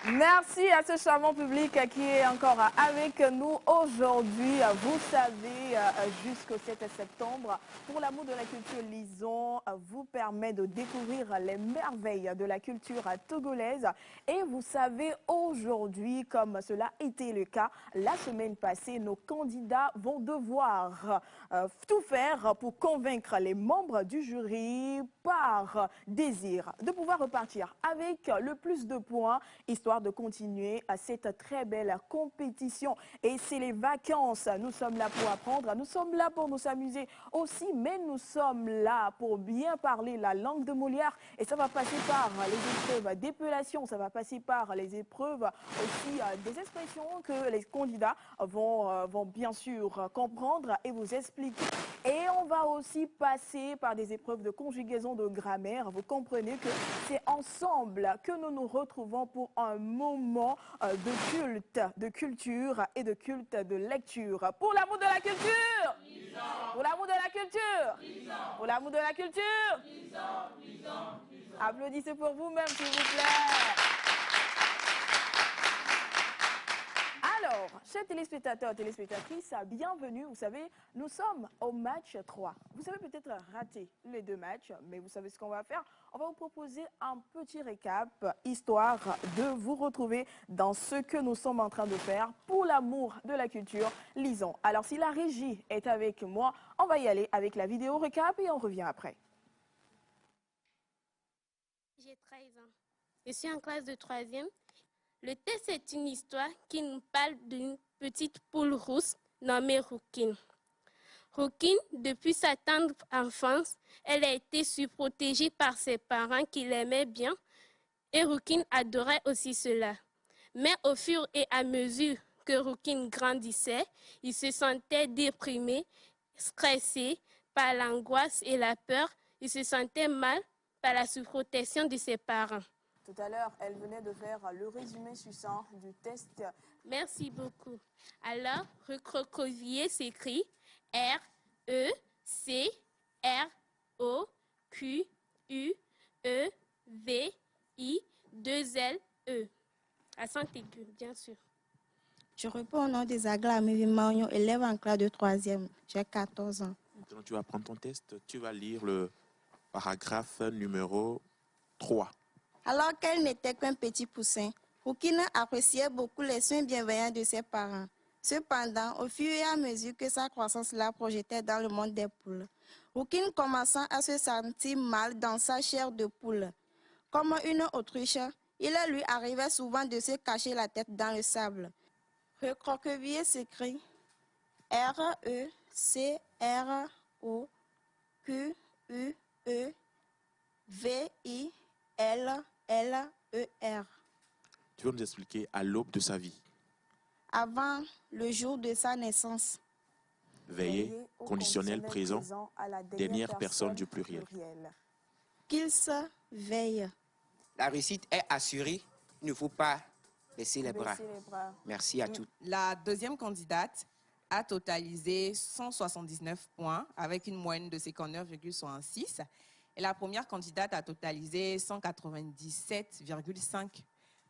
Merci à ce charmant public qui est encore avec nous aujourd'hui. Vous savez, jusqu'au 7 septembre, pour l'amour de la culture, Lison vous permet de découvrir les merveilles de la culture togolaise. Et vous savez, aujourd'hui, comme cela était le cas la semaine passée, nos candidats vont devoir tout faire pour convaincre les membres du jury par désir de pouvoir repartir avec le plus de points, histoire de continuer à cette très belle compétition. Et c'est les vacances, nous sommes là pour apprendre, nous sommes là pour nous amuser aussi, mais nous sommes là pour bien parler la langue de Molière. Et ça va passer par les épreuves d'épellation, ça va passer par les épreuves aussi des expressions que les candidats vont bien sûr comprendre et vous expliquer. Et on va aussi passer par des épreuves de conjugaison de grammaire. Vous comprenez que c'est ensemble que nous nous retrouvons pour un moment de culte, de culture et de culte de lecture. Pour l'amour de la culture, Lison. Pour l'amour de la culture, Lison. Pour l'amour de la culture, Lison. Applaudissez pour vous-même, s'il vous plaît. Alors, chers téléspectateurs, téléspectatrices, bienvenue. Vous savez, nous sommes au match 3. Vous avez peut-être raté les deux matchs, mais vous savez ce qu'on va faire. On va vous proposer un petit récap, histoire de vous retrouver dans ce que nous sommes en train de faire pour l'amour de la culture. Lisons. Alors, si la régie est avec moi, on va y aller avec la vidéo récap et on revient après. J'ai 13 ans. Je suis en classe de 3e. Le texte est une histoire qui nous parle d'une petite poule rousse nommée Rouquine. Rouquine, depuis sa tendre enfance, elle a été surprotégée par ses parents qui l'aimaient bien et Rouquine adorait aussi cela. Mais au fur et à mesure que Rouquine grandissait, il se sentait déprimé, stressé par l'angoisse et la peur. Il se sentait mal par la surprotection de ses parents. Tout à l'heure, elle venait de faire le résumé succinct du test. Merci beaucoup. Alors, recroqueviller s'écrit R-E-C-R-O-Q-U-E-V-I-2-L-E. Accent aigu, bien sûr. Je réponds au nom des Agla Amélie Marion, élève en classe de 3e. J'ai 14 ans. Maintenant, tu vas prendre ton test, tu vas lire le paragraphe numéro 3. Alors qu'elle n'était qu'un petit poussin, Rouquine appréciait beaucoup les soins bienveillants de ses parents. Cependant, au fur et à mesure que sa croissance la projetait dans le monde des poules, Rouquine commençant à se sentir mal dans sa chair de poule. Comme une autruche, il lui arrivait souvent de se cacher la tête dans le sable. Recroqueviller s'écrit R-E-C-R-O-Q-U-E-V-I-L-L-E-R. Tu vas nous expliquer à l'aube de sa vie. Avant le jour de sa naissance. Veiller, conditionnel présent, à la dernière personne du pluriel. Qu'il se veille. La réussite est assurée, il ne faut pas baisser les bras. Merci à tous. La deuxième candidate a totalisé 179 points avec une moyenne de 59,66. Et la première candidate a totalisé 197,5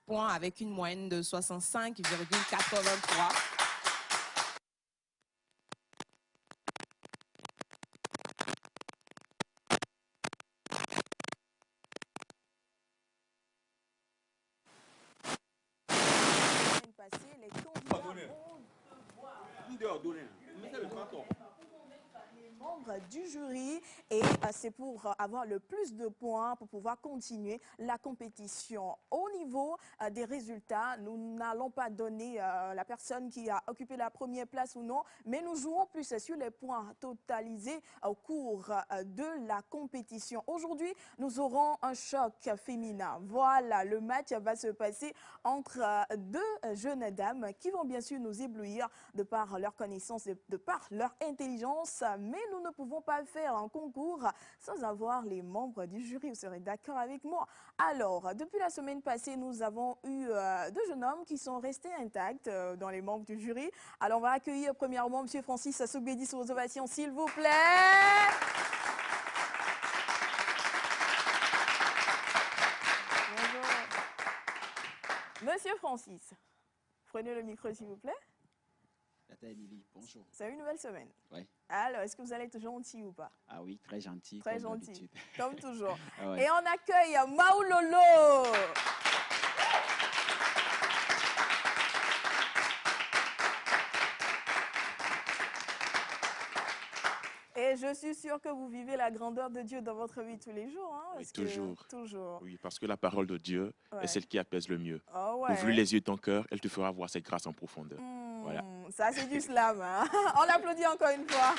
points avec une moyenne de 65,83. Les candidats vont membres du jury et c'est pour avoir le plus de points pour pouvoir continuer la compétition. Au niveau des résultats, nous n'allons pas donner la personne qui a occupé la première place ou non, mais nous jouons plus sur les points totalisés au cours de la compétition. Aujourd'hui, nous aurons un choc féminin. Voilà, le match va se passer entre deux jeunes dames qui vont bien sûr nous éblouir de par leur connaissance, de par leur intelligence, mais nous ne pouvons pas faire un concours sans avoir les membres du jury. Vous serez d'accord avec moi? Alors, depuis la semaine passée, nous avons eu deux jeunes hommes qui sont restés intacts dans les membres du jury. Alors, on va accueillir premièrement M. Francis Soubedi sur vos ovations, s'il vous plaît. Monsieur Francis, prenez le micro s'il vous plaît. Tata Émilie, bonjour. C'est une nouvelle semaine. Oui. Alors, est-ce que vous allez être gentil ou pas? Ah oui, très gentil. Très comme gentil, d'habitude. comme toujours. Ah ouais. Et on accueille Maoulolo. Et je suis sûre que vous vivez la grandeur de Dieu dans votre vie tous les jours. Hein, Oui, toujours. Toujours. Oui, parce que la parole de Dieu est celle qui apaise le mieux. Oh, ouais. Ouvre les yeux de ton cœur, elle te fera voir ses grâces en profondeur. Voilà. Ça, c'est du slam. Hein. On l'applaudit encore une fois.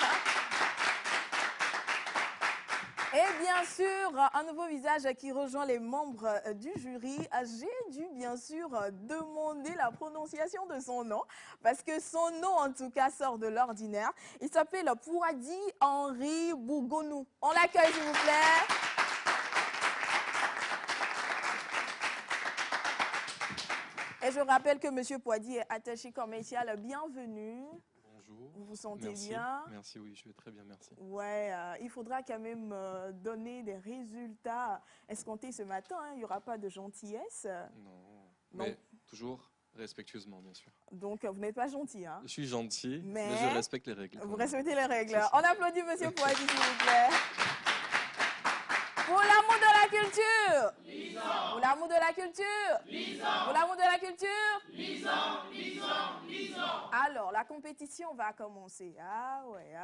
Et bien sûr, un nouveau visage qui rejoint les membres du jury. J'ai dû bien sûr demander la prononciation de son nom, parce que son nom en tout cas sort de l'ordinaire. Il s'appelle Pouadi Henri Bougonou. On l'accueille s'il vous plaît. Et je rappelle que M. Pouadi est attaché commercial. Bienvenue. Bonjour. Vous vous sentez merci. bien? Merci, oui, je vais très bien, merci. Ouais, il faudra quand même donner des résultats escomptés ce matin. Hein. Il n'y aura pas de gentillesse. Non, mais toujours respectueusement, bien sûr. Donc, vous n'êtes pas gentil. Hein. Je suis gentil, mais je respecte les règles. Vous respectez les règles. On applaudit M. Pouadi, s'il vous plaît. Pour l'amour de la culture. Lisons. Pour l'amour de la culture. Lisons. Pour l'amour de la culture. Lisons, lisons, lisons. Alors, la compétition va commencer. Ah ouais.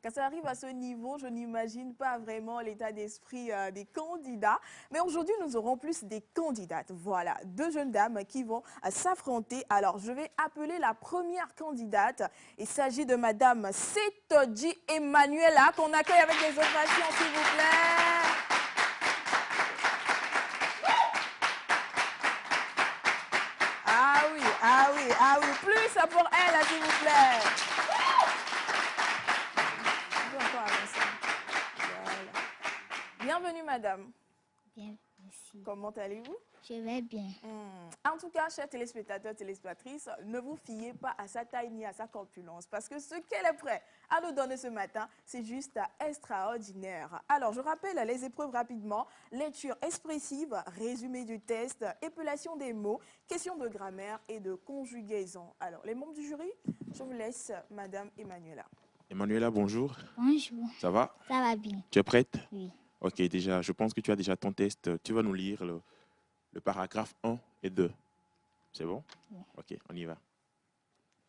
Quand ça arrive à ce niveau, je n'imagine pas vraiment l'état d'esprit des candidats. Mais aujourd'hui, nous aurons plus des candidates. Voilà, deux jeunes dames qui vont s'affronter. Alors, je vais appeler la première candidate. Il s'agit de Madame Setodji Emmanuela, qu'on accueille avec des ovations, s'il vous plaît. Ah oui, plus pour elle, s'il vous plaît. Voilà. Bienvenue, madame. Bien, merci. Comment allez-vous? Je vais bien. En tout cas, chers téléspectateurs, téléspectatrices, ne vous fiez pas à sa taille ni à sa corpulence, parce que ce qu'elle est prête à nous donner ce matin, c'est juste extraordinaire. Alors, je rappelle les épreuves rapidement. Lecture expressive, résumé du test, épellation des mots, questions de grammaire et de conjugaison. Alors, les membres du jury, je vous laisse, madame Emmanuela. Emmanuela, bonjour. Bonjour. Ça va? Ça va bien. Tu es prête? Oui. Ok, déjà, je pense que tu as déjà ton test. Tu vas nous lire le paragraphe 1 et 2. C'est bon? Oui. Ok, on y va.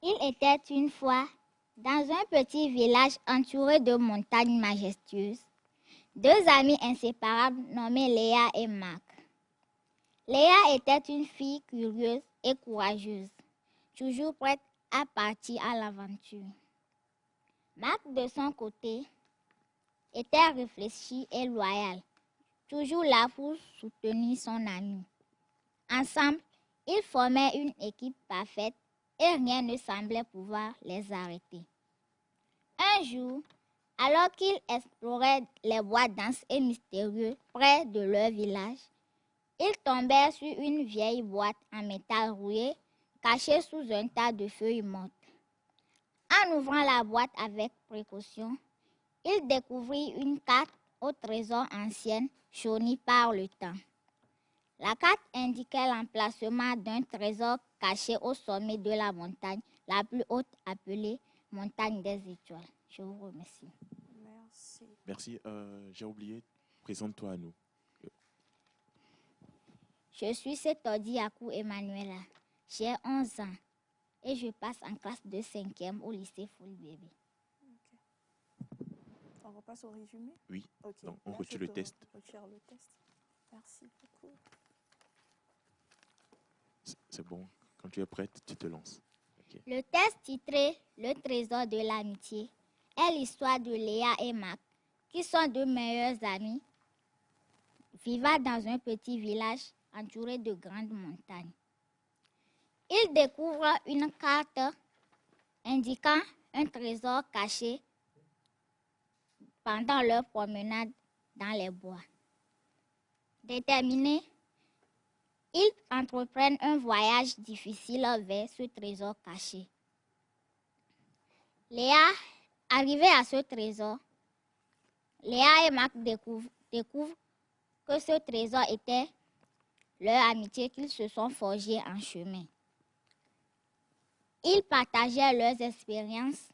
Il était une fois, dans un petit village entouré de montagnes majestueuses, deux amies inséparables nommées Léa et Marc. Léa était une fille curieuse et courageuse, toujours prête à partir à l'aventure. Marc, de son côté, était réfléchi et loyal, toujours là pour soutenir son ami. Ensemble, ils formaient une équipe parfaite et rien ne semblait pouvoir les arrêter. Un jour, alors qu'ils exploraient les bois denses et mystérieux près de leur village, ils tombèrent sur une vieille boîte en métal rouillé cachée sous un tas de feuilles mortes. En ouvrant la boîte avec précaution, ils découvrirent une carte au trésor ancienne jaunie par le temps. La carte indiquait l'emplacement d'un trésor caché au sommet de la montagne la plus haute appelée Montagne des Étoiles. Je vous remercie. Merci. Merci. J'ai oublié. Présente-toi à nous. Je suis Setodji Emmanuela. J'ai 11 ans et je passe en classe de 5e au lycée Folie Bébé. Okay. On repasse au résumé? Oui. Okay. Donc, on retire le test. Retire le test. Merci beaucoup. C'est bon. Quand tu es prête, tu te lances. Okay. Le test titré « Le trésor de l'amitié » est l'histoire de Léa et Marc, qui sont deux meilleurs amis, vivant dans un petit village entouré de grandes montagnes. Ils découvrent une carte indiquant un trésor caché pendant leur promenade dans les bois. Déterminés, ils entreprennent un voyage difficile vers ce trésor caché. Arrivée à ce trésor, Léa et Marc découvrent que ce trésor était leur amitié qu'ils se sont forgés en chemin. Ils partageaient leurs expériences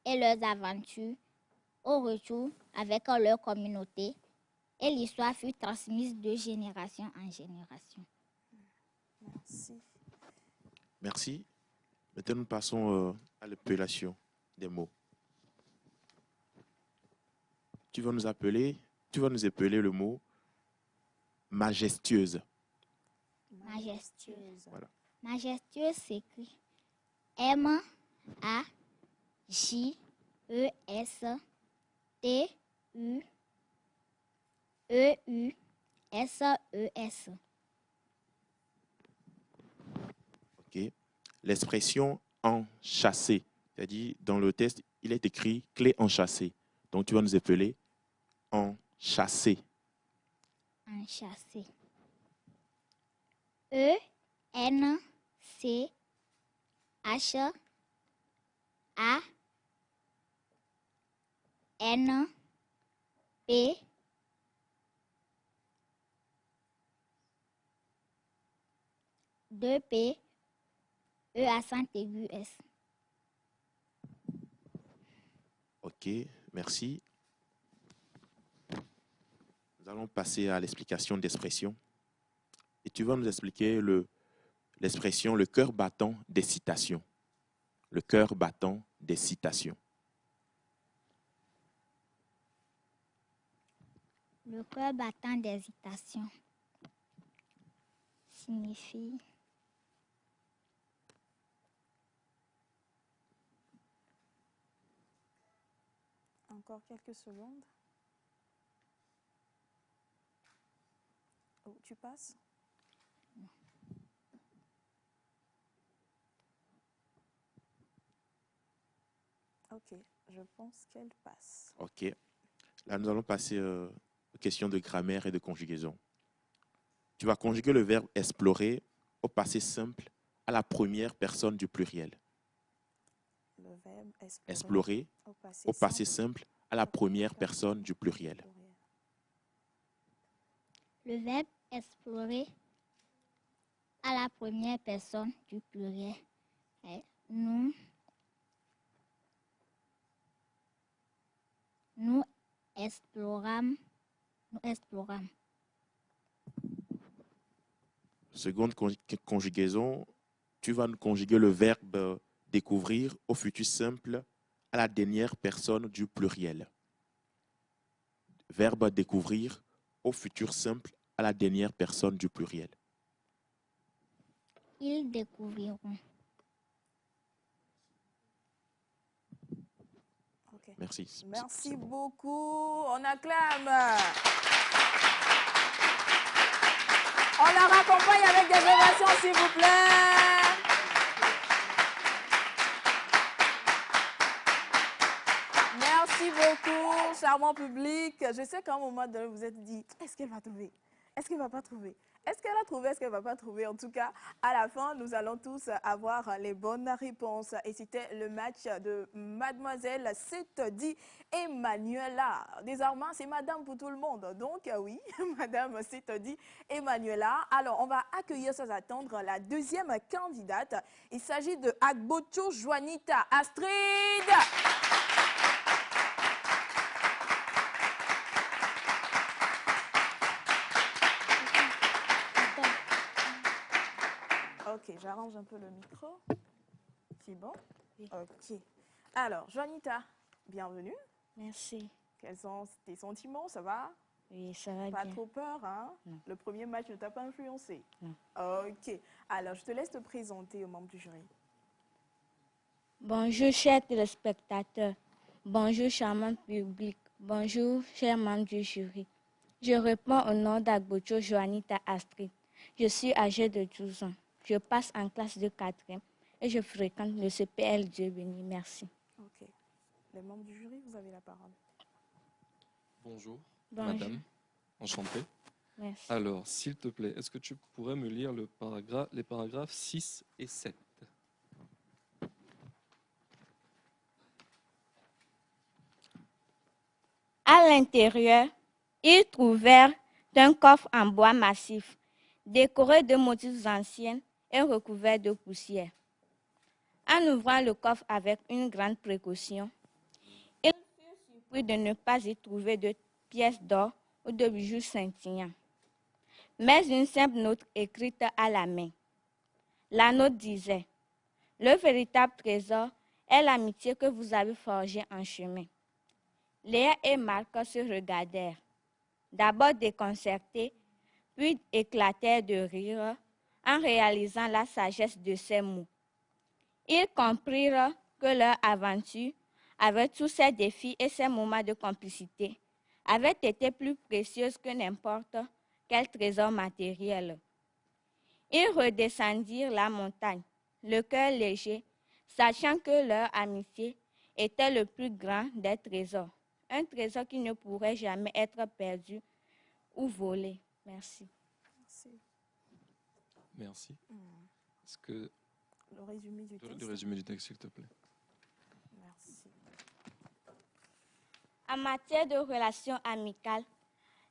et leurs aventures au retour avec leur communauté et l'histoire fut transmise de génération en génération. Merci. Merci. Maintenant, nous passons à l'appellation des mots. Tu vas nous appeler le mot majestueuse. Majestueuse. Voilà. Majestueuse s'écrit M-A-J-E-S-T-U-E-U-S-E-S. Ok. L'expression enchâssé, c'est-à-dire dans le texte, il est écrit clé enchâssée. Donc tu vas nous appeler enchâssé. Enchâssé. E-N-C-H-A-N-P deux P E accent aigu S. Ok, merci. Nous allons passer à l'explication d'expression. Et tu vas nous expliquer l'expression le cœur battant des citations. Le cœur battant des citations. Le cœur battant des citations signifie Encore quelques secondes. Oh, tu passes? Ok, je pense qu'elle passe. Ok. Là, nous allons passer aux questions de grammaire et de conjugaison. Tu vas conjuguer le verbe explorer au passé simple à la première personne du pluriel. Le verbe explorer au passé simple à la première personne du pluriel. Le verbe explorer à la première personne du pluriel est nous explorâmes. Seconde conjugaison, tu vas nous conjuguer le verbe découvrir au futur simple à la dernière personne du pluriel. Verbe découvrir au futur simple à la dernière personne du pluriel. Ils découvriront. Okay. Merci. Merci beaucoup. On acclame. On la raccompagne avec des ovations, s'il vous plaît. Merci beaucoup, charmant public. Je sais qu'à un moment donné, vous êtes dit, est-ce qu'elle va trouver? Est-ce qu'elle ne va pas trouver? Est-ce qu'elle a trouvé? Est-ce qu'elle ne va pas trouver? En tout cas, à la fin, nous allons tous avoir les bonnes réponses. Et c'était le match de Mademoiselle Setodi Emmanuela. Désormais, c'est Madame pour tout le monde. Donc, oui, Madame Setodi Emmanuela. Alors, on va accueillir sans attendre la deuxième candidate. Il s'agit de Agbocho Juanita Astrid. Ok, j'arrange un peu le micro. C'est bon? Oui. Ok. Alors, Juanita, bienvenue. Merci. Quels sont tes sentiments? Ça va? Oui, ça va bien. Pas trop peur, hein? Non. Le premier match ne t'a pas influencé? Non. Ok. Alors, je te laisse te présenter aux membres du jury. Bonjour, chers téléspectateurs. Bonjour, charmant public. Bonjour, chers membres du jury. Je réponds au nom d'Agbocho Juanita Astrid. Je suis âgée de 12 ans. Je passe en classe de 4e et je fréquente le CPL Dieu béni. Merci. Ok. Les membres du jury, vous avez la parole. Bonjour, Bonjour. madame. Enchanté. Merci. Alors, s'il te plaît, est-ce que tu pourrais me lire les paragraphes 6 et 7? À l'intérieur, ils trouvèrent un coffre en bois massif. décoré de motifs anciens et recouvert de poussière. En ouvrant le coffre avec une grande précaution, ils furent surpris de ne pas y trouver de pièces d'or ou de bijoux scintillants, mais une simple note écrite à la main. La note disait: « Le véritable trésor est l'amitié que vous avez forgée en chemin. » Léa et Marc se regardèrent, d'abord déconcertés, puis éclatèrent de rire en réalisant la sagesse de ces mots. Ils comprirent que leur aventure, avec tous ses défis et ses moments de complicité, avait été plus précieuse que n'importe quel trésor matériel. Ils redescendirent la montagne, le cœur léger, sachant que leur amitié était le plus grand des trésors, un trésor qui ne pourrait jamais être perdu ou volé. Merci. Merci. Merci. Est-ce que Le résumé du texte. Le résumé du texte, s'il te plaît. Merci. En matière de relations amicales,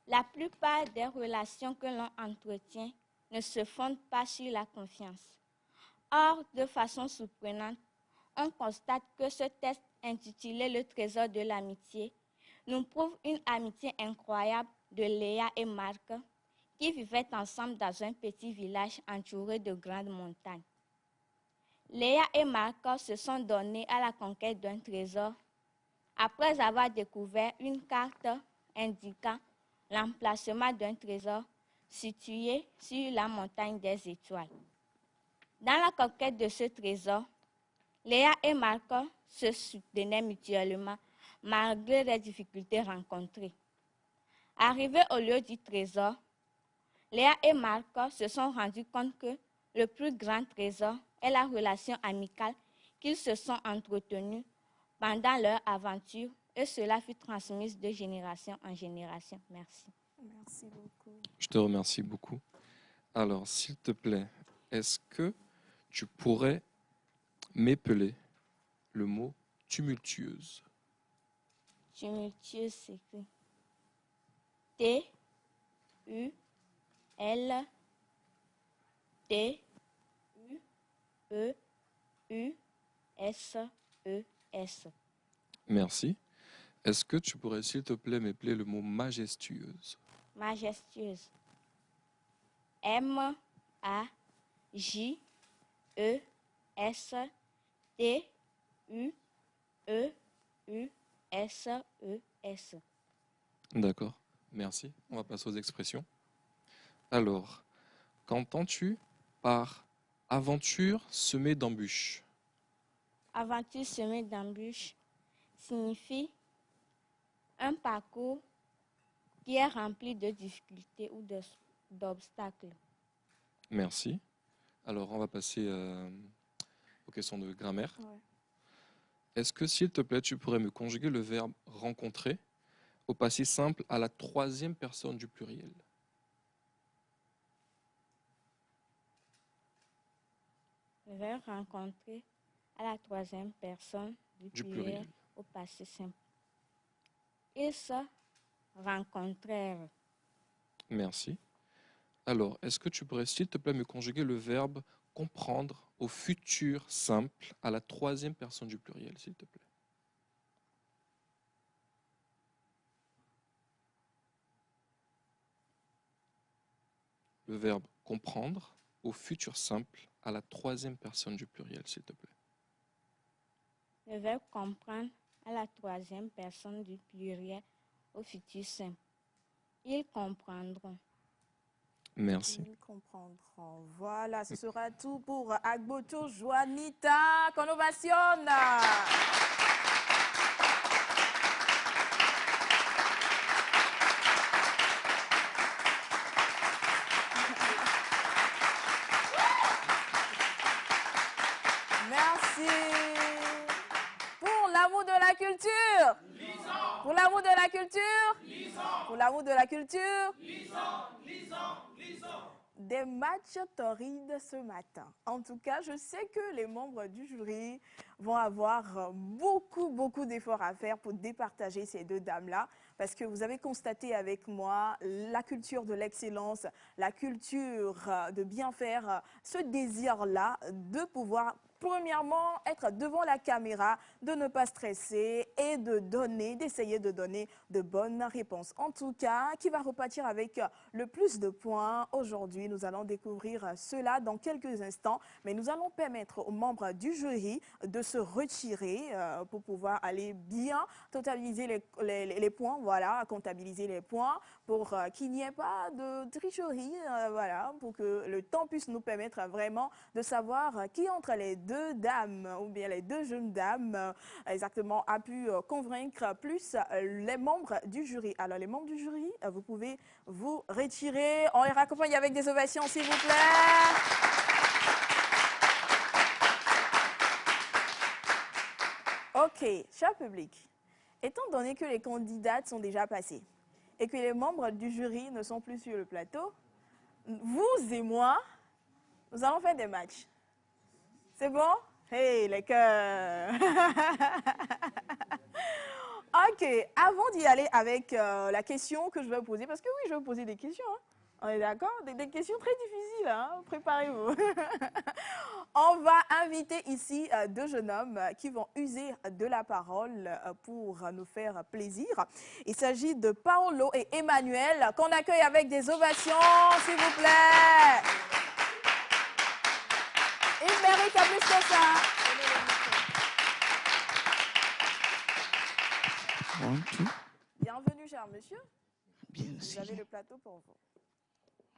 la plupart des relations que l'on entretient ne se fondent pas sur la confiance. Or, de façon surprenante, on constate que ce texte intitulé « Le trésor de l'amitié » nous prouve une amitié incroyable de Léa et Marc qui vivaient ensemble dans un petit village entouré de grandes montagnes. Léa et Marc se sont donnés à la conquête d'un trésor après avoir découvert une carte indiquant l'emplacement d'un trésor situé sur la montagne des étoiles. Dans la conquête de ce trésor, Léa et Marc se soutenaient mutuellement malgré les difficultés rencontrées. Arrivés au lieu du trésor, Léa et Marc se sont rendus compte que le plus grand trésor est la relation amicale qu'ils se sont entretenus pendant leur aventure et cela fut transmis de génération en génération. Merci. Merci beaucoup. Je te remercie beaucoup. Alors, s'il te plaît, est-ce que tu pourrais m'épeler le mot tumultueuse? Tumultueuse s'écrit T-U-L-T-U-E-U-S-E-S. Merci. Est-ce que tu pourrais, s'il te plaît, m'épeler le mot majestueuse? Majestueuse. M-A-J-E-S-T-U-E-U-S-E-S. D'accord. Merci. On va passer aux expressions. Alors, qu'entends-tu par aventure semée d'embûches? Aventure semée d'embûches signifie un parcours qui est rempli de difficultés ou d'obstacles. Merci. Alors, on va passer aux questions de grammaire. Ouais. Est-ce que, s'il te plaît, tu pourrais me conjuguer le verbe rencontrer au passé simple à la troisième personne du pluriel? Le verbe rencontrer à la troisième personne du pluriel au passé simple. Ils se rencontrèrent. Merci. Alors, est-ce que tu pourrais, s'il te plaît, me conjuguer le verbe comprendre au futur simple à la troisième personne du pluriel, s'il te plaît? Le verbe comprendre au futur simple à la troisième personne du pluriel, s'il te plaît. Le verbe comprendre à la troisième personne du pluriel au futur simple. Ils comprendront. Merci. Ils comprendront. Voilà, ce sera tout pour Agbocho Joanita. Qu'on ovationne. Merci. Pour l'amour de la culture. Lisons. Pour l'amour de la culture. Lisons. Pour l'amour de la culture. Lisons. Des matchs torrides ce matin. En tout cas, je sais que les membres du jury vont avoir beaucoup d'efforts à faire pour départager ces deux dames-là. parce que vous avez constaté avec moi la culture de l'excellence, la culture de bien faire, ce désir-là de pouvoir premièrement, être devant la caméra, de ne pas stresser et d'essayer de donner de bonnes réponses. En tout cas, qui va repartir avec le plus de points aujourd'hui? Nous allons découvrir cela dans quelques instants, mais nous allons permettre aux membres du jury de se retirer pour pouvoir aller bien totaliser les points, voilà, comptabiliser les points pour qu'il n'y ait pas de tricherie, voilà, pour que le temps puisse nous permettre vraiment de savoir qui entre les deux dames ou bien les deux jeunes dames exactement a pu convaincre plus les membres du jury. Alors les membres du jury, vous pouvez vous retirer. On les raccompagne avec des ovations s'il vous plaît. Ok, cher public, étant donné que les candidates sont déjà passées et que les membres du jury ne sont plus sur le plateau, vous et moi, nous allons faire des matchs. C'est bon? Hey, les cœurs! Ok, avant d'y aller avec la question que je vais vous poser, parce que oui, je vais vous poser des questions, hein. On est d'accord? Des questions très difficiles, hein? Préparez-vous. On va inviter ici deux jeunes hommes qui vont user de la parole pour nous faire plaisir. Il s'agit de Paolo et Emmanuel, qu'on accueille avec des ovations, s'il vous plaît. Ils méritent plus que ça. Bienvenue, cher monsieur. Vous avez le plateau pour vous.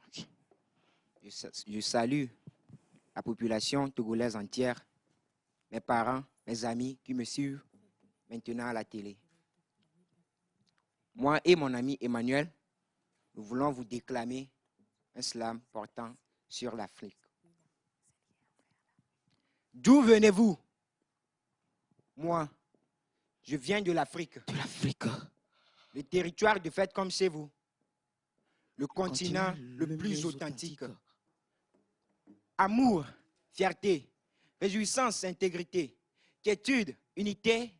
Okay. Je salue la population togolaise entière, mes parents, mes amis qui me suivent maintenant à la télé. Moi et mon ami Emmanuel, nous voulons vous déclamer un slam portant sur l'Afrique. D'où venez-vous? Moi, je viens de l'Afrique. De l'Afrique. Le territoire de fait comme chez vous. Le continent le plus authentique. Amour, fierté, réjouissance, intégrité, quiétude, unité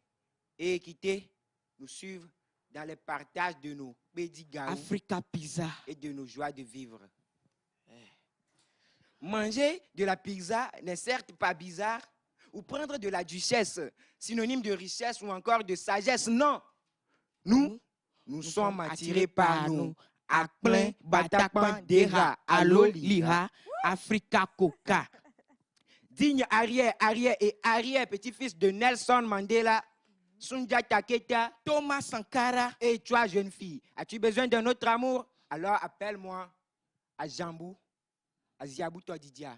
et équité nous suivent dans le partage de nos pédigaos Africa Pizza et de nos joies de vivre. Manger de la pizza n'est certes pas bizarre, ou prendre de la duchesse, synonyme de richesse ou encore de sagesse, non. Nous sommes attirés par nous. À plein, Batakpan, Dera, Alo, Lira, Africa Coca. Digne arrière et arrière petit-fils de Nelson Mandela, Sundiata Keita, Thomas Sankara. Et toi, jeune fille, as-tu besoin d'un autre amour? Alors appelle-moi à Jambou, à Ziabou Todidia.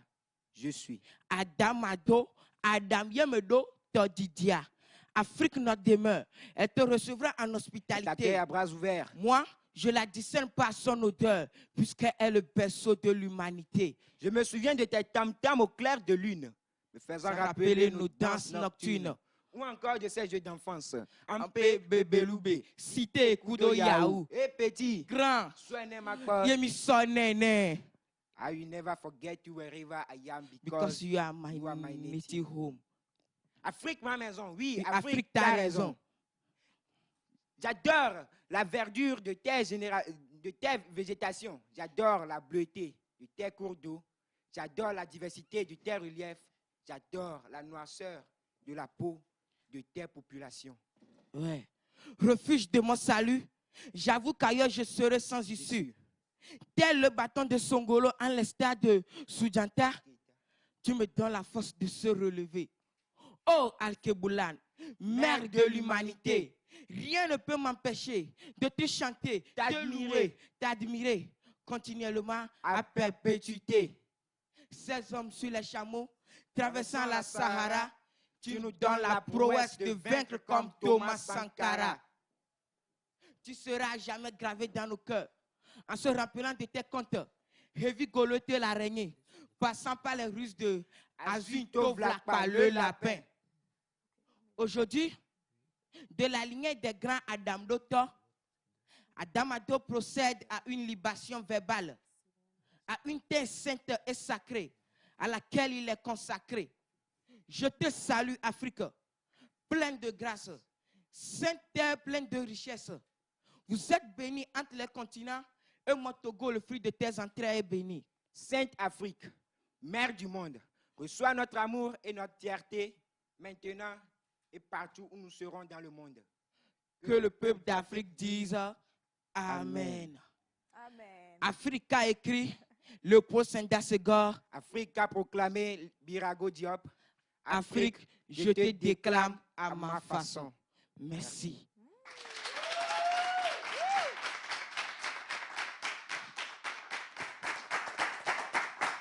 Je suis Adamado, Adam Yemedo Todidia. Afrique, notre demeure. Elle te recevra en hospitalité. À bras ouverts. Moi, je la discerne par son odeur, puisqu'elle est le berceau de l'humanité. Je me souviens de tes tam-tams au clair de lune, me faisant rappeler nos danses nocturnes. Ou encore de ces jeux d'enfance. Ampé, Bebeloubé, Cité, Kudo, Yaou. Et petit, grand, Soine Makba. Yemi Sonene. I will never forget you wherever I am because you are my native home. Afrique, ma maison, oui, Afrique, t'as raison. J'adore la verdure de tes végétations. J'adore la bleuté de tes cours d'eau. J'adore la diversité de tes reliefs. J'adore la noirceur de la peau de tes populations. Ouais. Refuge de mon salut, j'avoue qu'ailleurs je serai sans issue. Tel le bâton de Songolo en l'estat de Soudjanta, tu me donnes la force de se relever. Oh Alkeboulan, mère de l'humanité, rien ne peut m'empêcher de te chanter, t'admirer continuellement à perpétuité. Ces hommes sur les chameaux, traversant la Sahara, tu nous donnes la prouesse de vaincre comme Thomas Sankara. Tu seras jamais gravé dans nos cœurs en se rappelant de tes contes. Heavy Goloté l'araignée, passant par les ruses de Azuito Vlakpa le lapin. Aujourd'hui, de la lignée des grands Adamado, Adamado procède à une libation verbale, à une terre sainte et sacrée, à laquelle il est consacré. Je te salue, Afrique, pleine de grâce, sainte terre pleine de richesse, Vous êtes bénis entre les continents et mon Togo, le fruit de tes entrailles est béni. Sainte Afrique, mère du monde, reçois notre amour et notre fierté maintenant et partout où nous serons dans le monde. Que le peuple d'Afrique dise Amen. Amen. Afrique a écrit Léopold Sédar Senghor. Afrique a proclamé Birago Diop. Afrique, je te déclame à ma façon. Merci.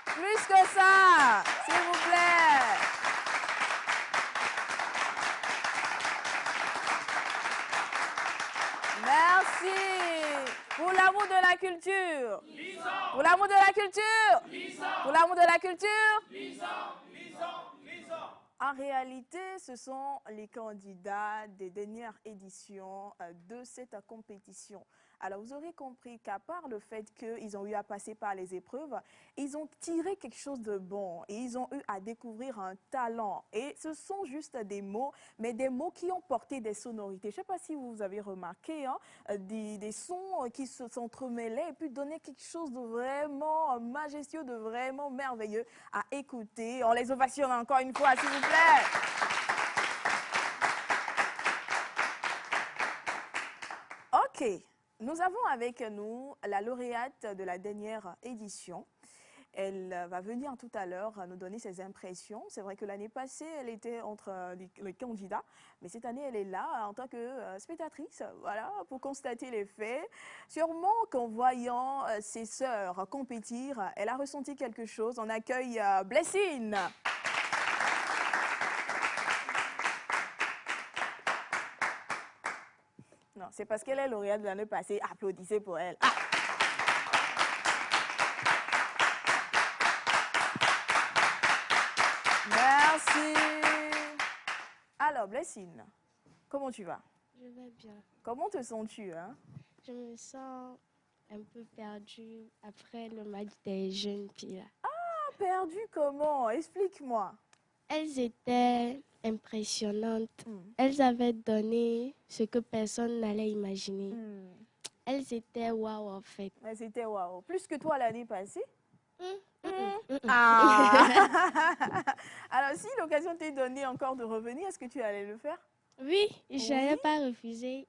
Plus que ça, s'il vous plaît. Merci. Pour l'amour de la culture. Pour l'amour de la culture. Pour l'amour de la culture. En réalité, ce sont les candidats des dernières éditions de cette compétition. Alors, vous aurez compris qu'à part le fait qu'ils ont eu à passer par les épreuves, ils ont tiré quelque chose de bon et ils ont eu à découvrir un talent. Et ce sont juste des mots, mais des mots qui ont porté des sonorités. Je ne sais pas si vous avez remarqué, hein, des sons qui s'entremêlaient et puis donnaient quelque chose de vraiment majestueux, de vraiment merveilleux à écouter. On les ovationne encore une fois, s'il vous plaît. Ok. Nous avons avec nous la lauréate de la dernière édition. Elle va venir tout à l'heure nous donner ses impressions. C'est vrai que l'année passée, elle était entre les candidats, mais cette année, elle est là en tant que spectatrice, voilà, pour constater les faits. Sûrement qu'en voyant ses sœurs compétir, elle a ressenti quelque chose. On accueille Blessine. Non, c'est parce qu'elle est lauréate de l'année passée. Applaudissez pour elle. Ah. Merci. Alors, Blessine, comment tu vas? Je vais bien. Comment te sens-tu, hein? Je me sens un peu perdue après le match des jeunes filles. Ah, perdue comment? Explique-moi. Elles étaient impressionnantes. Elles avaient donné ce que personne n'allait imaginer. Elles étaient waouh en fait. Elles étaient waouh. Plus que toi l'année passée? Ah. Alors, si l'occasion t'est donnée encore de revenir, est-ce que tu allais le faire? Oui, je n'allais pas refuser.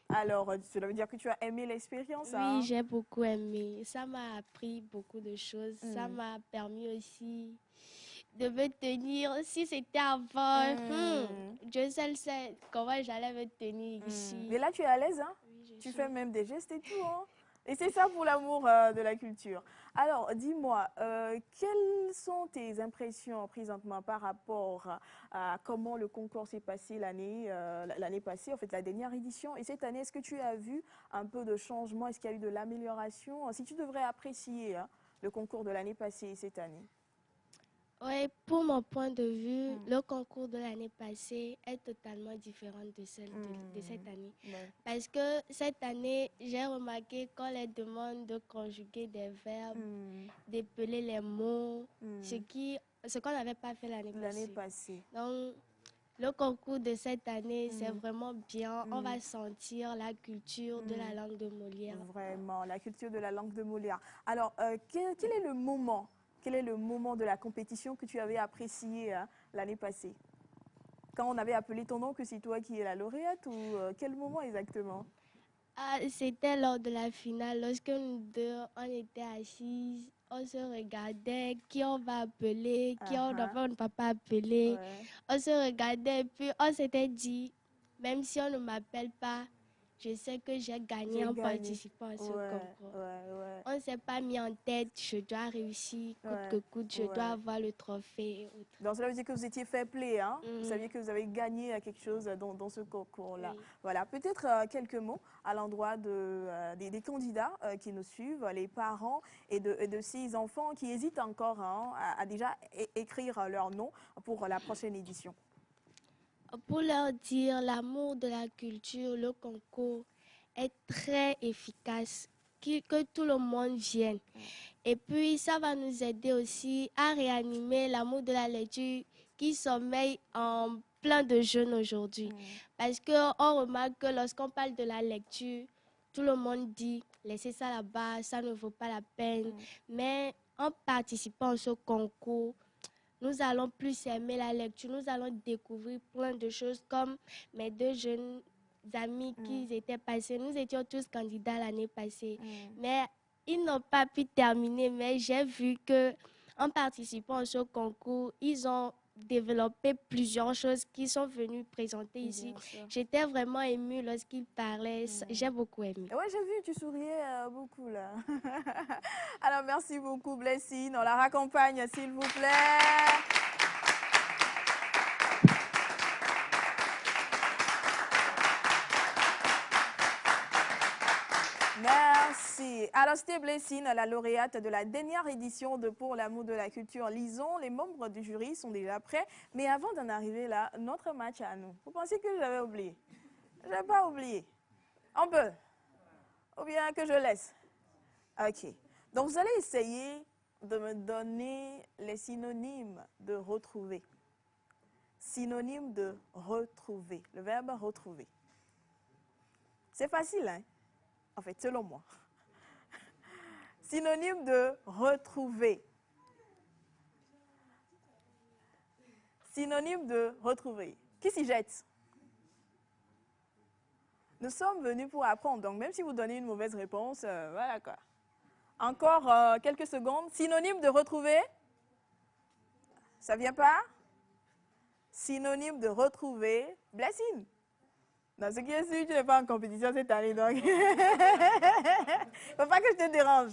Alors, cela veut dire que tu as aimé l'expérience? Oui, hein? j'ai beaucoup aimé. Ça m'a appris beaucoup de choses. Ça m'a permis aussi de me tenir. Si c'était avant, Dieu seul sait comment j'allais me tenir ici. Mais là, tu es à l'aise, hein? Oui, Tu fais même des gestes et tout, hein? Et c'est ça pour l'amour de la culture. Alors, dis-moi, quelles sont tes impressions présentement par rapport à comment le concours s'est passé l'année passée, en fait, la dernière édition? Et cette année, est-ce que tu as vu un peu de changement? Est-ce qu'il y a eu de l'amélioration? Si tu devrais apprécier le concours de l'année passée et cette année. Oui, pour mon point de vue, le concours de l'année passée est totalement différent de celle de cette année. Ouais. Parce que cette année, j'ai remarqué qu'on les demande de conjuguer des verbes, d'épeler les mots, ce qu'on n'avait pas fait l'année passée. Donc, le concours de cette année, c'est vraiment bien. On va sentir la culture de la langue de Molière. Vraiment, la culture de la langue de Molière. Alors, quel est le moment? Quel est le moment de la compétition que tu avais apprécié l'année passée? Quand on avait appelé ton nom, que c'est toi qui es la lauréate ou quel moment exactement? C'était lors de la finale, lorsque nous deux, on était assises, on se regardait, qui on va appeler, qui on ne va pas appeler. Ouais. On se regardait et puis on s'était dit, même si on ne m'appelle pas, je sais que j'ai gagné en participant à ce concours. On ne s'est pas mis en tête, je dois réussir coûte que coûte, je dois avoir le trophée. Et autres. Donc, cela veut dire que vous étiez fair play, hein? Vous saviez que vous avez gagné quelque chose dans ce concours-là. Oui. Voilà, peut-être quelques mots à l'endroit des candidats qui nous suivent, les parents et de ces enfants qui hésitent encore à déjà écrire leur nom pour la prochaine édition. Pour leur dire, l'amour de la culture, le concours est très efficace, que tout le monde vienne. Et puis, ça va nous aider aussi à réanimer l'amour de la lecture qui sommeille en plein de jeunes aujourd'hui. Parce qu'on remarque que lorsqu'on parle de la lecture, tout le monde dit « laissez ça là-bas, ça ne vaut pas la peine ». Mais en participant à ce concours, nous allons plus aimer la lecture, nous allons découvrir plein de choses comme mes deux jeunes amis qui étaient passés. Nous étions tous candidats l'année passée, mais ils n'ont pas pu terminer. Mais j'ai vu que en participant à ce concours, ils ont développé plusieurs choses qui sont venus présenter ici. J'étais vraiment émue lorsqu'ils parlaient. J'ai beaucoup aimé. Oui, j'ai vu, tu souriais beaucoup là. Alors, merci beaucoup, Blessine. On la raccompagne, s'il vous plaît. Merci. Alors, c'était Blessine, la lauréate de la dernière édition de Pour l'amour de la culture. Lisons, les membres du jury sont déjà prêts. Mais avant d'en arriver là, notre match à nous. Vous pensez que j'avais oublié? Je n'ai pas oublié. On peut? Ou bien que je laisse? Ok. Donc, vous allez essayer de me donner les synonymes de retrouver. Synonyme de retrouver. Le verbe retrouver. C'est facile, hein? En fait, selon moi. Synonyme de retrouver. Synonyme de retrouver. Qui s'y jette? Nous sommes venus pour apprendre. Donc, même si vous donnez une mauvaise réponse, voilà quoi. Encore quelques secondes. Synonyme de retrouver. Ça vient pas? Synonyme de retrouver. Blessing. Non, ce qui est sûr, tu n'es pas en compétition cette année, donc. Il ne faut pas que je te dérange.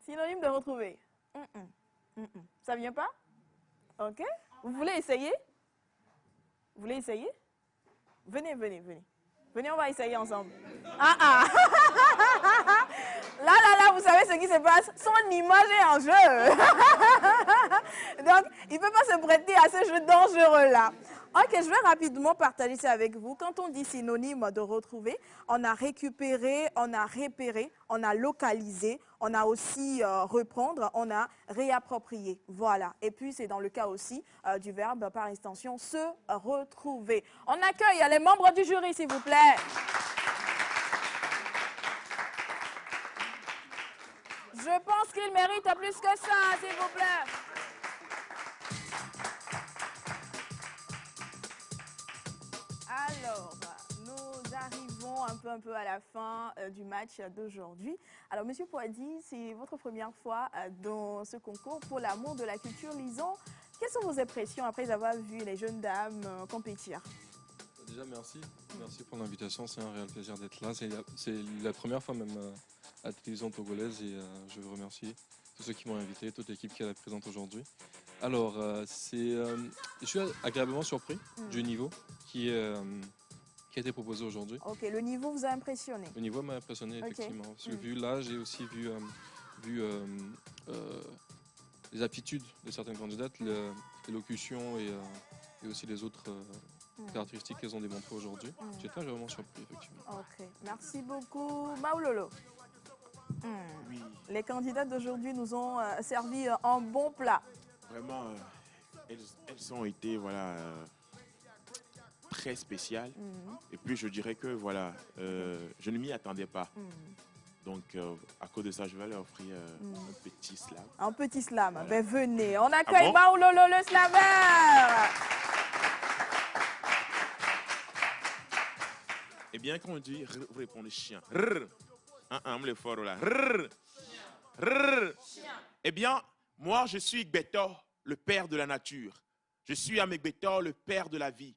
Synonyme de retrouver. Ça vient pas? Ok. Vous voulez essayer? Vous voulez essayer? Venez, venez, venez. Venez, on va essayer ensemble. Ah. Là, vous savez ce qui se passe? Son image est en jeu. Donc, il ne peut pas se prêter à ce jeu dangereux-là. Ok, je vais rapidement partager ça avec vous. Quand on dit synonyme de retrouver, on a récupéré, on a repéré, on a localisé, on a aussi reprendre, on a réapproprié. Voilà. Et puis, c'est dans le cas aussi du verbe par extension se retrouver. On accueille les membres du jury, s'il vous plaît. Je pense qu'il mérite plus que ça, s'il vous plaît. Alors, nous arrivons un peu à la fin du match d'aujourd'hui. Alors, Monsieur Poady, c'est votre première fois dans ce concours pour l'amour de la culture. Lisons, quelles sont vos impressions après avoir vu les jeunes dames compétir? Déjà, merci. Merci pour l'invitation. C'est un réel plaisir d'être là. C'est la première fois même à la télévision togolaise et je veux remercier tous ceux qui m'ont invité, toute l'équipe qui est présente aujourd'hui. Alors, je suis agréablement surpris du niveau qui a été proposé aujourd'hui. Ok, le niveau vous a impressionné? Le niveau m'a impressionné, effectivement. Parce que vu là, j'ai aussi vu les aptitudes de certaines candidates, l'élocution et aussi les autres caractéristiques qu'elles ont démontrées aujourd'hui. J'étais vraiment surpris, effectivement. Ok, merci beaucoup. Maoulolo. Oui. Les candidats d'aujourd'hui nous ont servi un bon plat. Vraiment, elles ont été très spéciales. Et puis je dirais que je ne m'y attendais pas. Donc à cause de ça, je vais leur offrir un petit slam. Un petit slam. Voilà. Ben venez, on accueille Maoulolo le slammer. Eh bien, quand on dit vous répondez chien. Le fort là. Eh bien, moi, je suis Igbetor, le père de la nature. Je suis Amegbetor, le père de la vie.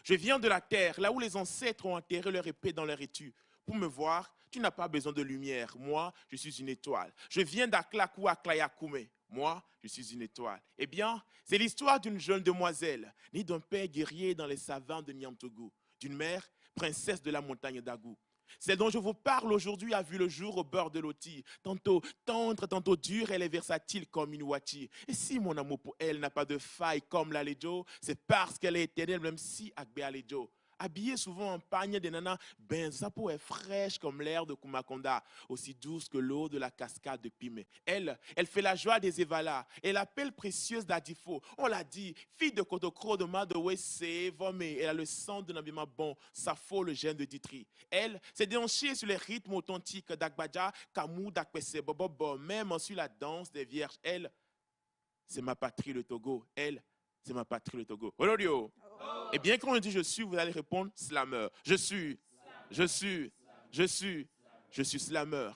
Je viens de la terre, là où les ancêtres ont enterré leur épée dans leur étui. Pour me voir, tu n'as pas besoin de lumière. Moi, je suis une étoile. Je viens d'Aklakou Aklayakume. Moi, je suis une étoile. Eh bien, c'est l'histoire d'une jeune demoiselle, née d'un père guerrier dans les savans de Niamtougou, d'une mère, princesse de la montagne d'Agou. Celle dont je vous parle aujourd'hui a vu le jour au bord de l'Oti. Tantôt tendre, tantôt dure, elle est versatile comme une ouati. Et si mon amour pour elle n'a pas de faille comme l'Alejo, c'est parce qu'elle est éternelle, même si Agbe Alejo. habillée souvent en pagne, des nanas, ben, sa peau est fraîche comme l'air de Kumakonda, aussi douce que l'eau de la cascade de Pime. Elle fait la joie des Evala, elle appelle précieuse d'Adifo. On l'a dit, fille de Kotokro, de Madowese, Vomé, elle a le sang d'un habillement bon, Safo, le gène de Ditri. Elle s'est déhanchée sur les rythmes authentiques d'Agbadja, Kamou, d'Akwese, Bobobo, même sur la danse des vierges. Elle, c'est ma patrie, le Togo. Elle, c'est ma patrie, le Togo. Olorio. Et bien quand on dit je suis, vous allez répondre slammer. Je suis slammer.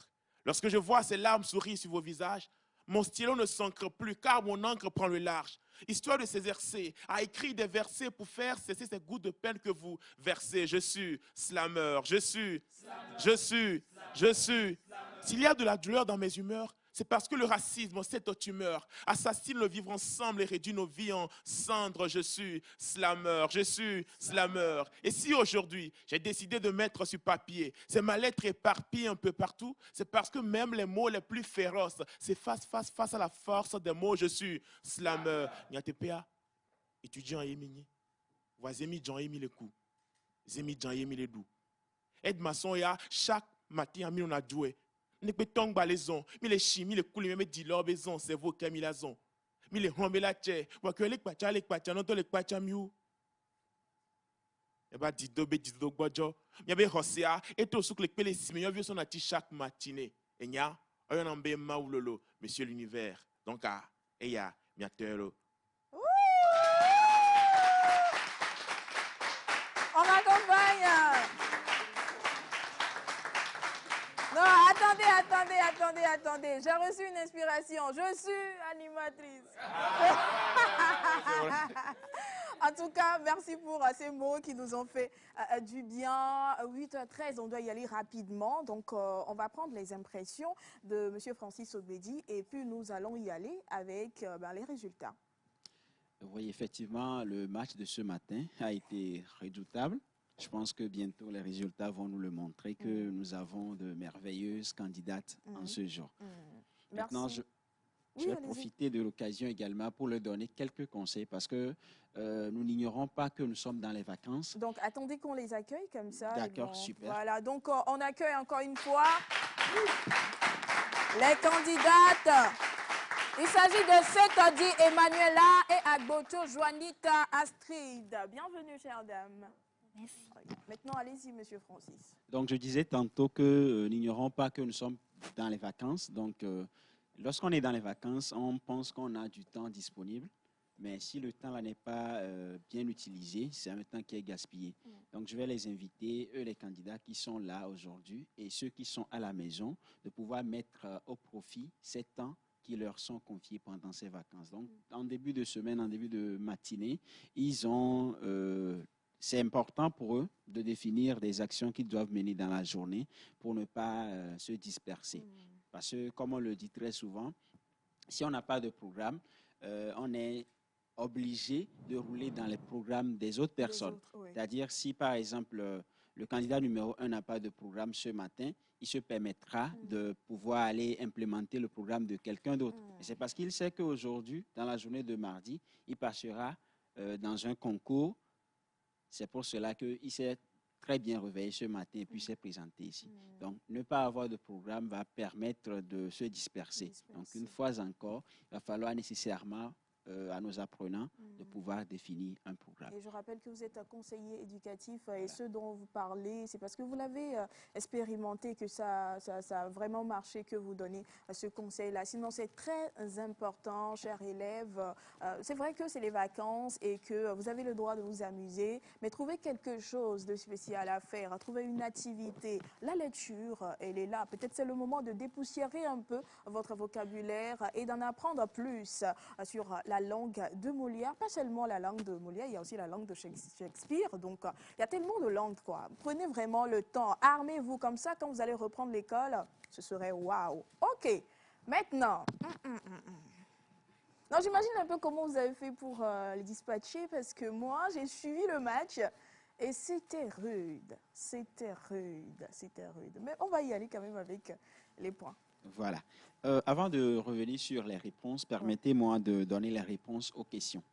Lorsque je vois ces larmes sourire sur vos visages, mon stylo ne s'ancre plus car mon encre prend le large. Histoire de s'exercer à écrire des versets pour faire cesser ces gouttes de peine que vous versez. Je suis slammer. Je suis. S'il y a de la douleur dans mes humeurs, c'est parce que le racisme, cette haute humeur, assassine le vivre ensemble et réduit nos vies en cendres. Je suis slammer. Et si aujourd'hui, j'ai décidé de mettre sur papier, c'est ma lettre éparpillée un peu partout, c'est parce que même les mots les plus féroces, c'est face à la force des mots. Je suis slammer. Nyatepea, étudiant Yemini, voisemi Jean Yemi le coup, Zemi Jean Yemi le dou. Aide maçon ya, chaque matin, on a joué. Ne peut pas balaison, mais les chimies, les coulées, mais dis leur besoin, c'est vos camilazons. Mais les rombes la tché, ou que les pacha, non, les pacha miou. Et bah, dis do bojo. Y'a bien Rosia, et tout ce que les pélés simé, y'a vu son ati chaque matinée. Et nya, on en bé maoulolo, monsieur l'univers. Donc, et ya, miatero. On accompagne. Non, attendez. J'ai reçu une inspiration. Je suis animatrice. En tout cas, merci pour ces mots qui nous ont fait du bien. 8h13, on doit y aller rapidement. Donc, on va prendre les impressions de M. Francis Ogbedi et puis nous allons y aller avec les résultats. Oui, effectivement, le match de ce matin a été redoutable. Je pense que bientôt les résultats vont nous le montrer que nous avons de merveilleuses candidates en ce jour. Maintenant, je vais profiter de l'occasion également pour leur donner quelques conseils parce que nous n'ignorons pas que nous sommes dans les vacances. Donc, attendez qu'on les accueille comme ça. D'accord, super. Voilà, donc on accueille encore une fois les candidates. Il s'agit de Setodi Emmanuela et Agbocho Joanita Astrid. Bienvenue, chère dame. Merci. Maintenant, allez-y, monsieur Francis. Donc, je disais tantôt que n'ignorons pas que nous sommes dans les vacances. Donc, lorsqu'on est dans les vacances, on pense qu'on a du temps disponible. Mais si le temps n'est pas bien utilisé, c'est un temps qui est gaspillé. Donc, je vais les inviter, eux, les candidats qui sont là aujourd'hui et ceux qui sont à la maison, de pouvoir mettre au profit ces temps qui leur sont confiés pendant ces vacances. Donc, en début de semaine, en début de matinée, ils ont... c'est important pour eux de définir des actions qu'ils doivent mener dans la journée pour ne pas se disperser. Parce que, comme on le dit très souvent, si on n'a pas de programme, on est obligé de rouler dans les programmes des autres personnes. C'est-à-dire, si par exemple, le candidat numéro 1 n'a pas de programme ce matin, il se permettra de pouvoir aller implémenter le programme de quelqu'un d'autre. C'est parce qu'il sait qu'aujourd'hui, dans la journée de mardi, il passera dans un concours. C'est pour cela qu'il s'est très bien réveillé ce matin et puis s'est présenté ici. Donc, ne pas avoir de programme va permettre de se disperser. Donc, une fois encore, il va falloir nécessairement à nos apprenants de pouvoir définir un programme. Et je rappelle que vous êtes un conseiller éducatif et ce dont vous parlez, c'est parce que vous l'avez expérimenté, que ça a vraiment marché, que vous donnez ce conseil-là. Sinon, c'est très important, chers élèves. C'est vrai que c'est les vacances et que vous avez le droit de vous amuser, mais trouvez quelque chose de spécial à faire, trouver une activité. La lecture, elle est là. Peut-être c'est le moment de dépoussiérer un peu votre vocabulaire et d'en apprendre plus sur la langue de Molière. Pas seulement la langue de Molière, il y a aussi la langue de Shakespeare. Donc, il y a tellement de langues, quoi. Prenez vraiment le temps. Armez-vous comme ça. Quand vous allez reprendre l'école, ce serait waouh. OK. Maintenant, non, j'imagine un peu comment vous avez fait pour les dispatcher parce que moi, j'ai suivi le match et c'était rude. C'était rude. Mais on va y aller quand même avec les points. Voilà. Avant de revenir sur les réponses, permettez-moi de donner les réponses aux questions.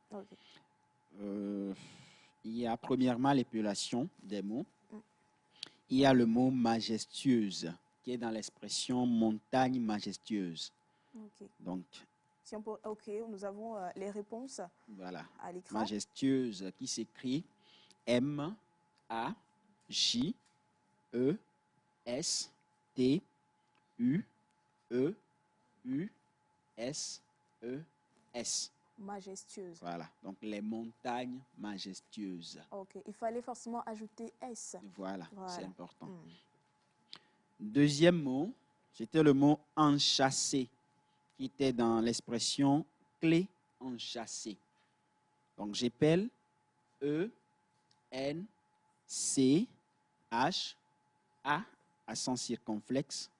Il y a premièrement l'épellation des mots. Il y a le mot majestueuse, qui est dans l'expression montagne majestueuse. Ok. Donc, Si on peut, ok, nous avons les réponses voilà. à l'écran. Majestueuse qui s'écrit M-A-J-E-E-U-E-U-S-E-S. Majestueuse. Voilà, donc les montagnes majestueuses. Ok, il fallait forcément ajouter S. Voilà, c'est important. Hmm. Deuxième mot, c'était le mot enchâssé, qui était dans l'expression clé enchâssée. Donc, j'appelle E-N-C-H-A, accent circonflexe,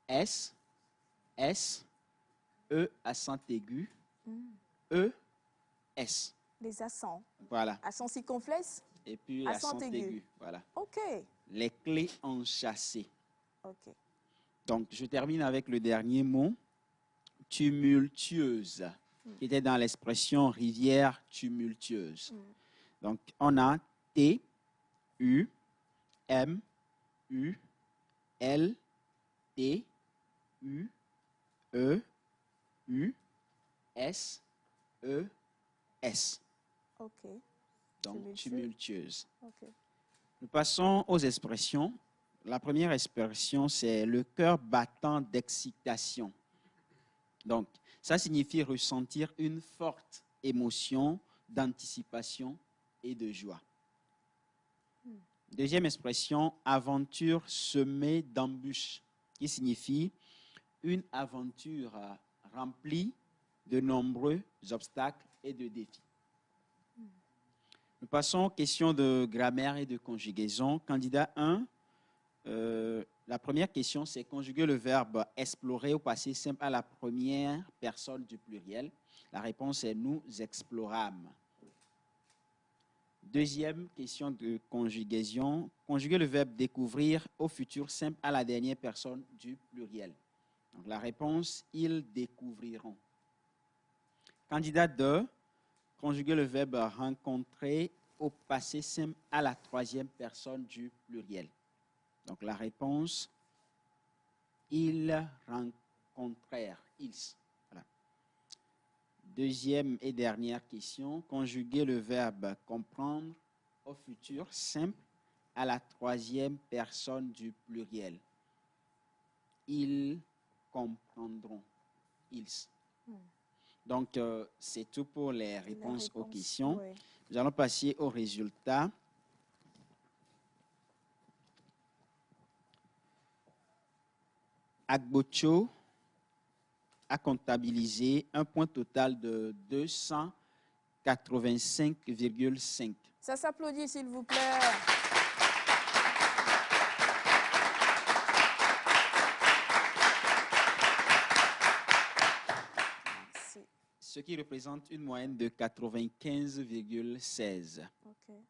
S-S, E, accent aigu, E-S. Les accents. Voilà. Accent circonflexe. Et puis accent l'accent aigu. Voilà. Ok. Les clés enchâssées. Ok. Donc, je termine avec le dernier mot, tumultueuse, qui était dans l'expression rivière tumultueuse. Donc, on a T, U, M, U, L, T, U, E, U, S, E, S. Ok. Donc, tumultueuse. Ok. Nous passons aux expressions. La première expression, c'est le cœur battant d'excitation. Donc, ça signifie ressentir une forte émotion d'anticipation et de joie. Deuxième expression, aventure semée d'embûches, qui signifie une aventure remplie de nombreux obstacles et de défis. Nous passons aux questions de grammaire et de conjugaison. Candidat 1, la première question, c'est conjuguer le verbe explorer au passé simple à la première personne du pluriel. La réponse est nous explorâmes. Deuxième question de conjugaison, conjuguer le verbe découvrir au futur simple à la dernière personne du pluriel. Donc la réponse, ils découvriront. Candidat 2, conjuguer le verbe rencontrer au passé simple à la troisième personne du pluriel. Donc la réponse, ils rencontrèrent, ils. Voilà. Deuxième et dernière question, conjuguer le verbe comprendre au futur simple à la troisième personne du pluriel. Ils comprendront, ils. Donc, c'est tout pour les réponses aux questions. Oui. Nous allons passer aux résultats. Agbocho a comptabilisé un point total de 285,5. Ça s'applaudit, s'il vous plaît. Merci. Ce qui représente une moyenne de 95,16. Okay.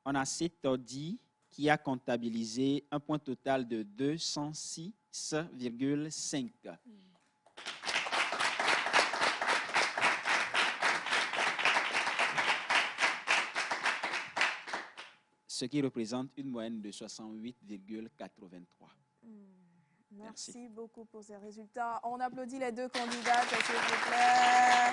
On a Setodi qui a comptabilisé un point total de 206,5. Ce qui représente une moyenne de 68,83. Merci beaucoup pour ces résultats. On applaudit les deux candidats, s'il vous plaît.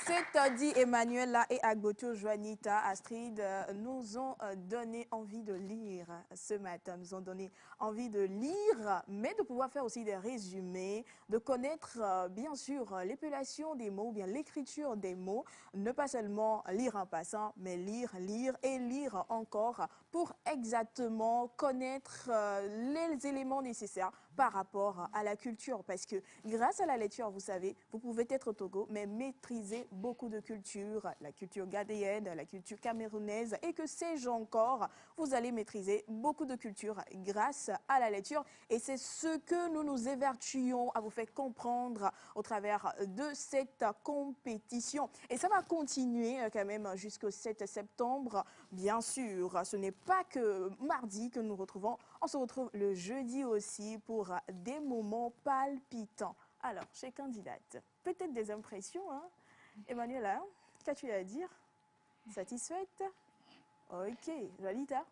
Setodi Emmanuela et Agbocho Joanita Astrid nous ont donné envie de lire ce matin. Nous ont donné envie de lire, mais de pouvoir faire aussi des résumés, de connaître bien sûr l'épellation des mots, bien l'écriture des mots. Ne pas seulement lire en passant, mais lire et lire encore pour exactement connaître les éléments nécessaires par rapport à la culture. Parce que grâce à la lecture, vous savez, vous pouvez être au Togo, mais maîtriser beaucoup de cultures, la culture ghanéenne, la culture camerounaise, et que sais-je encore, vous allez maîtriser beaucoup de cultures grâce à la lecture. Et c'est ce que nous nous évertuons à vous faire comprendre au travers de cette compétition. Et ça va continuer quand même jusqu'au 7 septembre. Bien sûr, ce n'est pas que mardi que nous retrouvons. On se retrouve le jeudi aussi pour des moments palpitants. Alors, chers candidates, peut-être des impressions, hein? Emmanuela, qu'as-tu à dire? Satisfaite? Ok. Joanita?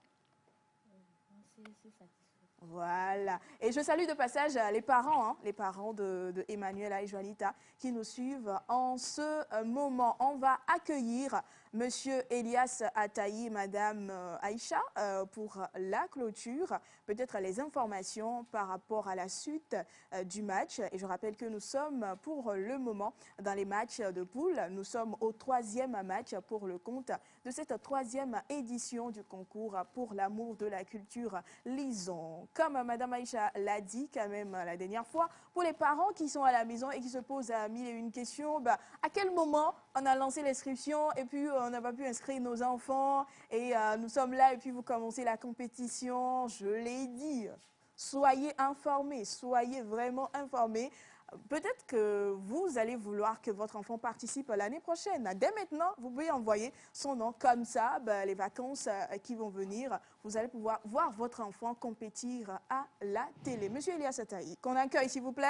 Voilà. Et je salue de passage les parents de Emmanuela et Joanita qui nous suivent en ce moment. On va accueillir Monsieur Elias Ataï et Madame Aïcha pour la clôture, peut-être les informations par rapport à la suite du match. Et je rappelle que nous sommes pour le moment dans les matchs de poule. Nous sommes au 3e match pour le compte de cette 3e édition du concours pour l'amour de la culture Lison. Comme Madame Aïcha l'a dit quand même la dernière fois, pour les parents qui sont à la maison et qui se posent mille et une questions, à quel moment on a lancé l'inscription et puis on n'a pas pu inscrire nos enfants et nous sommes là et puis vous commencez la compétition. Je l'ai dit, soyez informés, soyez vraiment informés. Peut-être que vous allez vouloir que votre enfant participe l'année prochaine. Dès maintenant, vous pouvez envoyer son nom comme ça, les vacances qui vont venir, vous allez pouvoir voir votre enfant compétir à la télé. Monsieur Elias Ataï, qu'on accueille s'il vous plaît.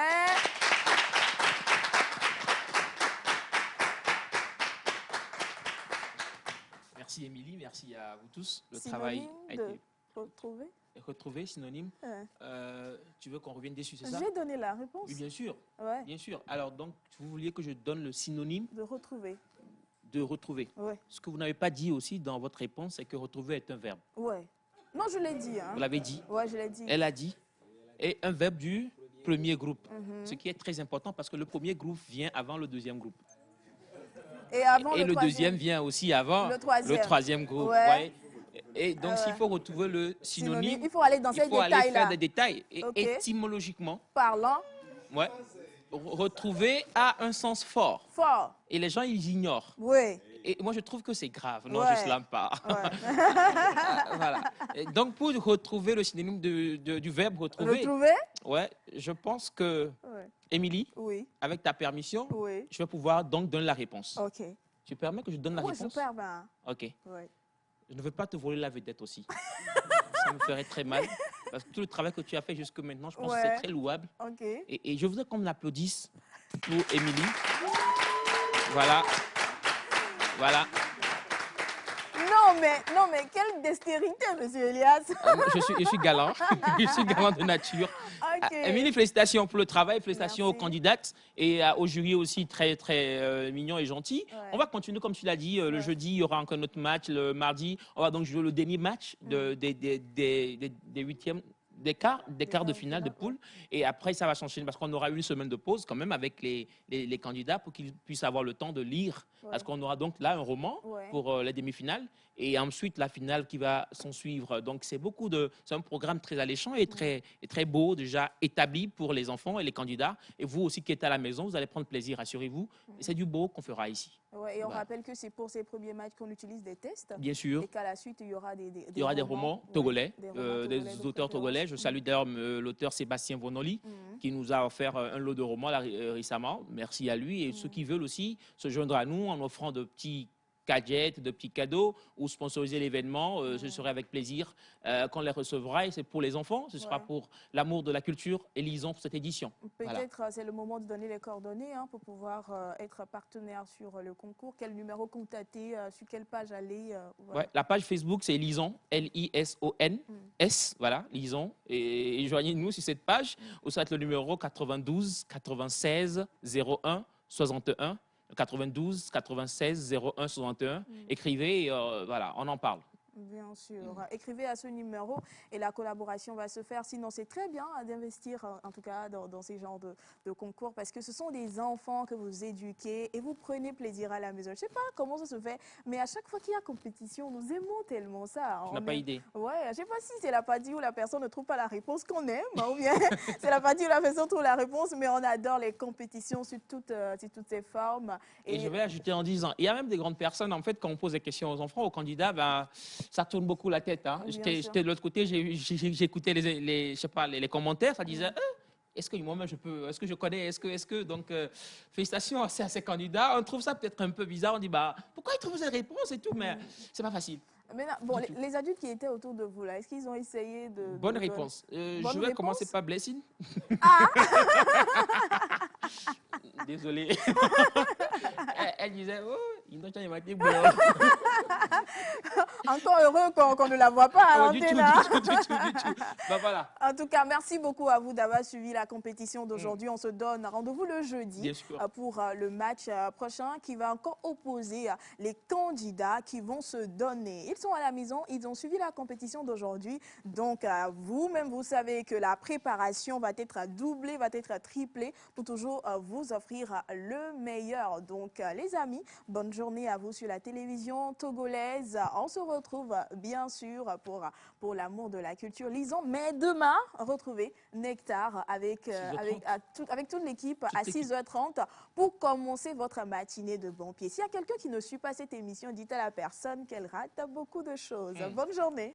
Merci Émilie, merci à vous tous. Le Synonyme travail a été retrouvé, synonyme. Tu veux qu'on revienne dessus, c'est ça? J'ai donné la réponse. Oui, bien sûr. Ouais. Bien sûr. Alors, donc, vous vouliez que je donne le synonyme de retrouver. De retrouver. Ouais. Ce que vous n'avez pas dit aussi dans votre réponse, c'est que retrouver est un verbe. Ouais. Non, je l'ai dit. Hein. Vous l'avez dit? Ouais, je l'ai dit. Elle a dit. Et un verbe du premier groupe. Ce qui est très important parce que le premier groupe vient avant le deuxième groupe. Et le deuxième vient aussi avant le troisième groupe. Ouais. Ouais. Et donc, s'il faut retrouver le synonyme, il faut aller dans ces détails-là. Il faut aller faire des détails. Et étymologiquement parlant, ouais, retrouver a un sens fort. Fort. Et les gens, ils ignorent. Oui. Et moi, je trouve que c'est grave. Non, ouais. je ne slame pas. Ouais. Voilà. Et donc, pour retrouver le synonyme du verbe retrouver, ouais, je pense que, Émilie, avec ta permission, je vais pouvoir donc donner la réponse. Ok. Tu permets que je donne la réponse? Oui, super bien. Ok. Ouais. Je ne veux pas te voler la vedette aussi. Ça me ferait très mal. Parce que tout le travail que tu as fait jusque maintenant, je pense que c'est très louable. Okay. Et je voudrais qu'on l'applaudisse pour Émilie. Voilà. Voilà. Non, mais quelle dextérité, monsieur Elias. Je suis galant. Je suis galant de nature. Okay. Émilie, félicitations pour le travail, félicitations aux candidates et au jury aussi très, très mignon et gentil. Ouais. On va continuer, comme tu l'as dit, le jeudi, il y aura encore notre match. Le mardi, on va donc jouer le dernier match des huitièmes. Des quarts de finale de poule. Et après, ça va s'enchaîner parce qu'on aura une semaine de pause quand même avec les candidats pour qu'ils puissent avoir le temps de lire. Ouais. Parce qu'on aura donc là un roman pour les demi-finales et ensuite la finale qui va s'en suivre. Donc, c'est un programme très alléchant et très beau, déjà établi pour les enfants et les candidats. Et vous aussi qui êtes à la maison, vous allez prendre plaisir, assurez-vous. C'est du beau qu'on fera ici. Ouais, et on rappelle que c'est pour ces premiers matchs qu'on utilise des tests. Bien sûr. Et qu'à la suite, il y aura des romans togolais, des auteurs togolais. Je salue d'ailleurs l'auteur Sébastien Vonoli qui nous a offert un lot de romans récemment. Merci à lui. Et ceux qui veulent aussi se joindre à nous en offrant de petits gadgets, de petits cadeaux ou sponsoriser l'événement, ce serait avec plaisir qu'on les recevra et c'est pour les enfants, ce sera pour l'amour de la culture et lisons pour cette édition. Peut-être c'est le moment de donner les coordonnées pour pouvoir être partenaire sur le concours. Quel numéro contacter, sur quelle page aller La page Facebook c'est Lison, L-I-S-O-N-S, voilà, Lison. Et joignez-nous sur cette page, ou soit le numéro 92 96 01 61. 92 96 01 61. Écrivez, voilà, on en parle. Bien sûr. Écrivez à ce numéro et la collaboration va se faire. Sinon, c'est très bien d'investir, en tout cas, dans ces genres de concours parce que ce sont des enfants que vous éduquez et vous prenez plaisir à la maison. Je ne sais pas comment ça se fait, mais à chaque fois qu'il y a compétition, nous aimons tellement ça. Tu n'as pas idée. Ouais, je ne sais pas si c'est la partie où la personne ne trouve pas la réponse qu'on aime ou bien c'est la partie où la personne trouve la réponse, mais on adore les compétitions sur toutes ces formes. Et je vais ajouter en disant, il y a même des grandes personnes, en fait, quand on pose des questions aux enfants, aux candidats, ça tourne beaucoup la tête. Hein. J'étais de l'autre côté, j'écoutais les commentaires, ça disait est-ce que moi-même je peux, est-ce que je connais, est-ce que donc félicitations à ces candidats. On trouve ça peut-être un peu bizarre, on dit pourquoi ils trouvent ces réponses et tout, mais c'est pas facile. Mais non, bon, les adultes qui étaient autour de vous là, est-ce qu'ils ont essayé de Bonne réponse. Je vais commencer par Blessing. Désolée. Elle disait, il Encore heureux qu'on ne la voit pas à Du l'antenne. tout. Bah, voilà. En tout cas, merci beaucoup à vous d'avoir suivi la compétition d'aujourd'hui. On se donne rendez-vous le jeudi pour le match prochain qui va encore opposer les candidats qui vont se donner. Ils sont à la maison, ils ont suivi la compétition d'aujourd'hui. Donc, vous-même, vous savez que la préparation va être doublée, va être triplée pour toujours vous offrir le meilleur. Donc, les amis, bonne journée à vous sur la télévision togolaise. On se retrouve bien sûr pour l'amour de la culture. Lisons, mais demain, retrouvez Nectar avec toute l'équipe à 6h30 pour commencer votre matinée de bon pied. S'il y a quelqu'un qui ne suit pas cette émission, dites à la personne qu'elle rate beaucoup de choses. Bonne journée.